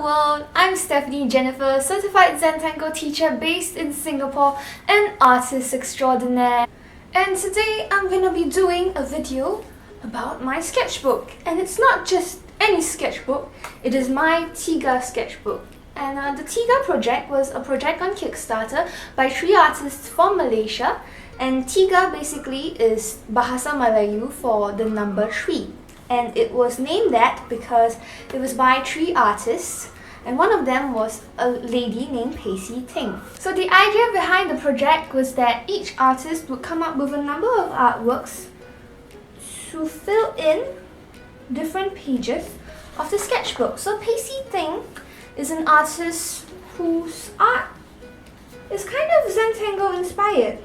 Hello world, I'm Stephanie Jennifer, certified Zentango teacher based in Singapore and artist extraordinaire. And today I'm going to be doing a video about my sketchbook. And it's not just any sketchbook, it is my Tiga sketchbook. And the Tiga project was a project on Kickstarter by 3 artists from Malaysia. And Tiga basically is Bahasa Melayu for the number 3. And it was named that because it was by 3 artists, and one of them was a lady named Pacey Ting. So the idea behind the project was that each artist would come up with a number of artworks to fill in different pages of the sketchbook. So Pacey Ting is an artist whose art is kind of Zentango inspired.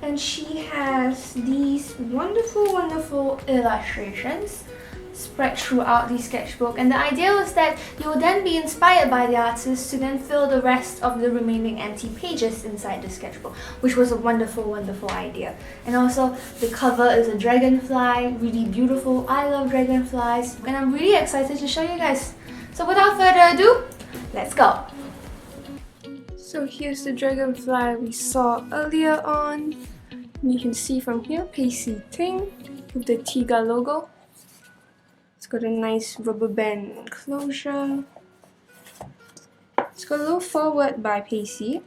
And she has these wonderful illustrations spread throughout the sketchbook. And the idea was that you will then be inspired by the artist to then fill the rest of the remaining empty pages inside the sketchbook, which was a wonderful idea. And also the cover is a dragonfly, really beautiful. I love dragonflies and I'm really excited to show you guys. So without further ado, let's go! So here's the dragonfly we saw earlier on. You can see from here, Pacey Ting with the Tiga logo. It's got a nice rubber band enclosure. It's got a little foreword by Pacey,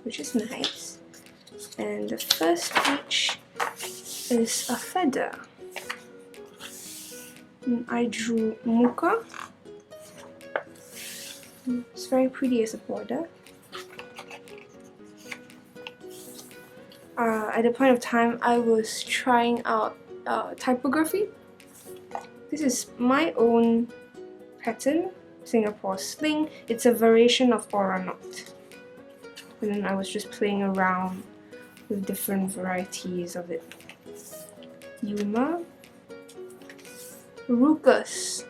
which is nice. And the first page is a feather. And I drew Muka. It's very pretty as a border. At the point of time, I was trying out typography. This is my own pattern, Singapore Sling. It's a variation of Oranote. And then I was just playing around with different varieties of it. Yuma, Ruckus.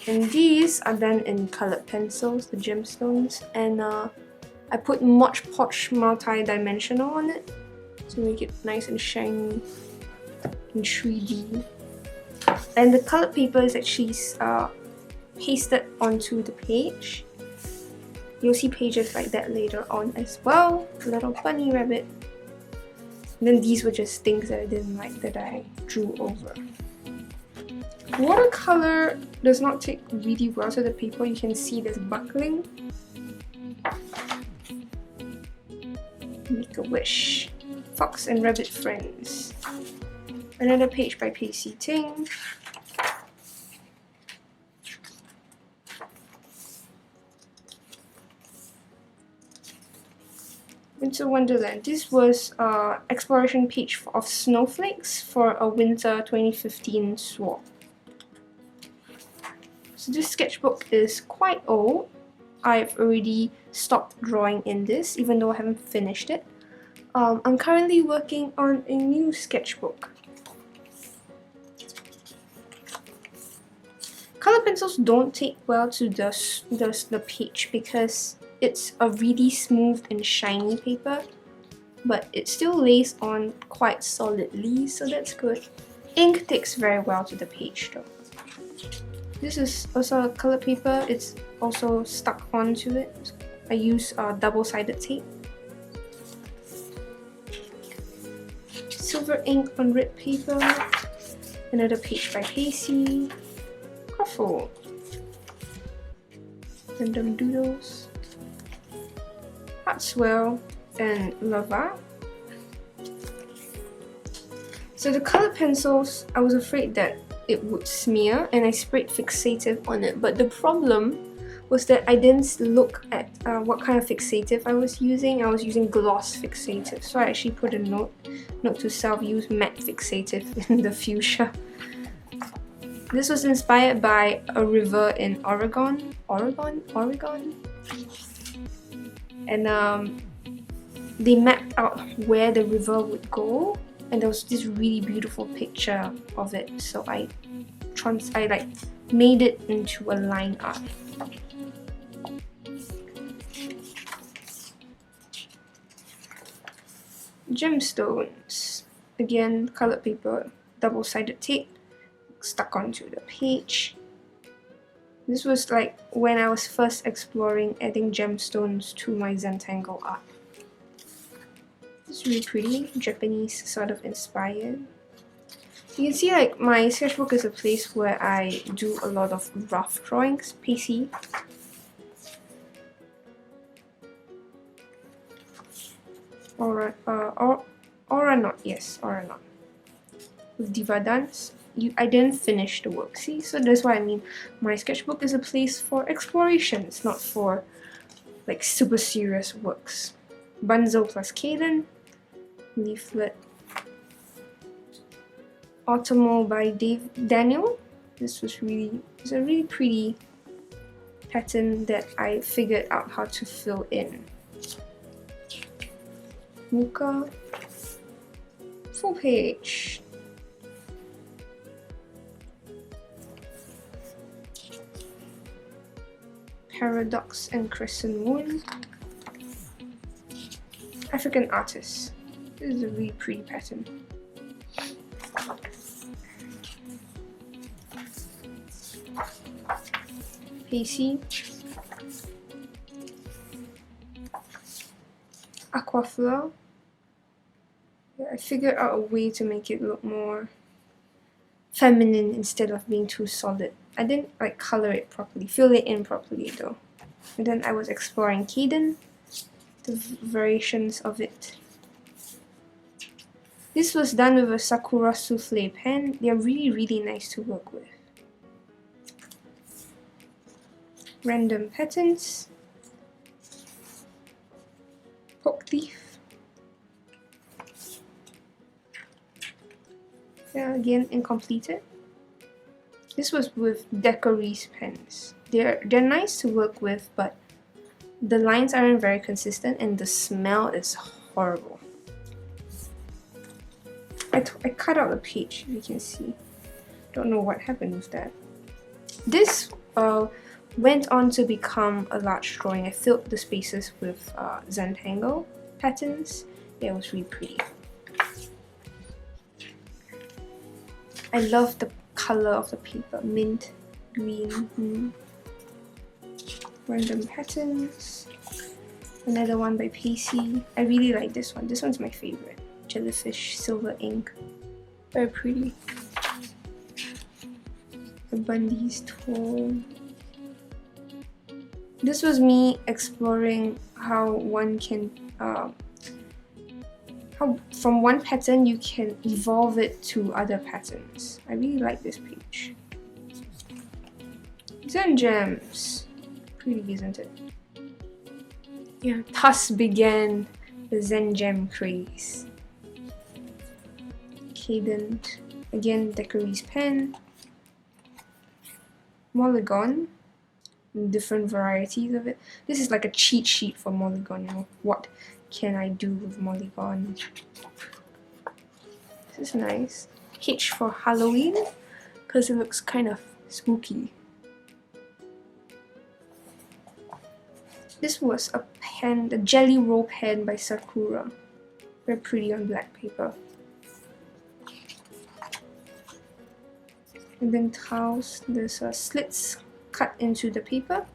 And these are done in colored pencils, the gemstones. And I put Mod Podge multi-dimensional on it to make it nice and shiny in 3D. And the colored paper is actually pasted onto the page. You'll see pages like that later on as well. A little bunny rabbit. And then these were just things that I didn't like that I drew over. Watercolor does not take really well to the paper. You can see there's buckling. Make a wish. Fox and Rabbit Friends. Another page by Pacey Ting. Winter Wonderland. This was an exploration page of snowflakes for a winter 2015 swap. So this sketchbook is quite old. I've already stopped drawing in this, even though I haven't finished it. I'm currently working on a new sketchbook. Color pencils don't take well to the page because it's a really smooth and shiny paper, but it still lays on quite solidly, so that's good. Ink takes very well to the page though. This is also a color paper. It's also stuck onto it. I use double-sided tape. Silver ink on red paper. Another page by Pacey. Cruffle. Random doodles. Hartswell and Lava. So the colored pencils, I was afraid that it would smear and I sprayed fixative on it, but the problem was that I didn't look at what kind of fixative I was using. I was using gloss fixative, so I actually put a note to self, use matte fixative in the fuchsia. This was inspired by a river in Oregon. And they mapped out where the river would go, and there was this really beautiful picture of it, so I like made it into a line art. Gemstones. Again, colored paper, double-sided tape stuck onto the page. This was like when I was first exploring adding gemstones to my Zentangle art. It's really pretty, Japanese sort of inspired. You can see like my sketchbook is a place where I do a lot of rough drawings, PC. Aura Knot, yes, Aura Knot. With Diva Dance, I didn't finish the work, see? So that's why I mean my sketchbook is a place for exploration. It's not for like super serious works. Bunzo plus Kaden, Leaflet, Automo by Daniel. This was it's a really pretty pattern that I figured out how to fill in. Muka, full page. Paradox and Crescent Moon. African Artist. This is a really pretty pattern. Pacey. Aquafleur. Yeah, I figured out a way to make it look more feminine instead of being too solid. I didn't like color it properly, fill it in properly though. And then I was exploring Kaden, the variations of it. This was done with a Sakura Souffle pen. They're really nice to work with. Random patterns. Poke Thief. Yeah, again incompleted. This was with Decorise pens. They're nice to work with, but the lines aren't very consistent and the smell is horrible. I cut out a page, if you can see. Don't know what happened with that. This went on to become a large drawing. I filled the spaces with Zentangle patterns. Yeah, it was really pretty. I love the color of the paper, mint, green. Random patterns. Another one by Pacey. I really like this one. This one's my favorite. Jellyfish silver ink. Very pretty. The Bundy's tool. This was me exploring how one can how from one pattern you can evolve it to other patterns. I really like this page. Zen Gems. Pretty, isn't it? Yeah, thus began the Zen Gem craze. Cadent, again Decorise pen. Polygon, different varieties of it. This is like a cheat sheet for Polygon, you know, what can I do with Polygon? This is nice. H for Halloween, because it looks kind of spooky. This was a pen, the Jelly Roll pen by Sakura. Very pretty on black paper. And then tiles, there's slits cut into the paper.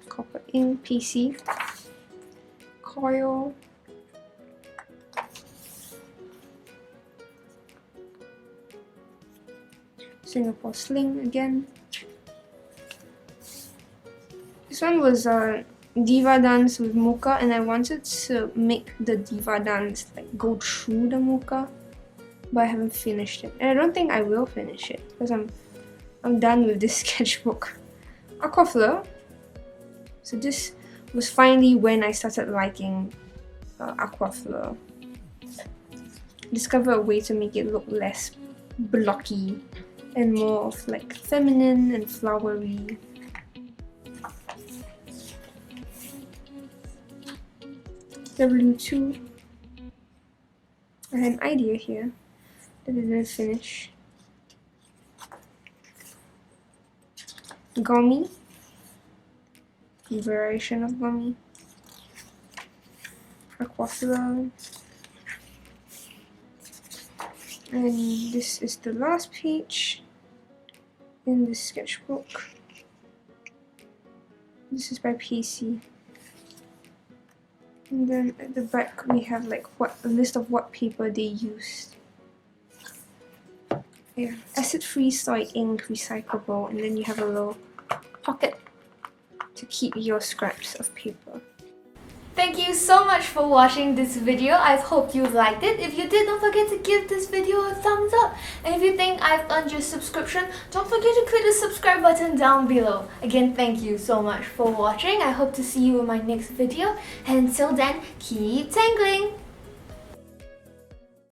Copper ink, PC, coil, Singapore sling again. This one was Diva Dance with Muka, and I wanted to make the Diva Dance like go through the Muka, but I haven't finished it, and I don't think I will finish it because I'm done with this sketchbook. Aquafleur. So this was finally when I started liking Aquafleur. Discover a way to make it look less blocky and more of like feminine and flowery. W2. I had an idea here that I didn't finish. Gummy. Variation of gummy. Aquafleur. And this is the last page in the sketchbook. This is by PC. And then at the back we have like a list of what paper they used. Yeah, acid-free soy ink, recyclable, and then you have a little pocket to keep your scraps of paper. Thank you so much for watching this video. I hope you liked it. If you did, don't forget to give this video a thumbs up. And if you think I've earned your subscription, don't forget to click the subscribe button down below. Again, thank you so much for watching. I hope to see you in my next video. And until then, keep tangling!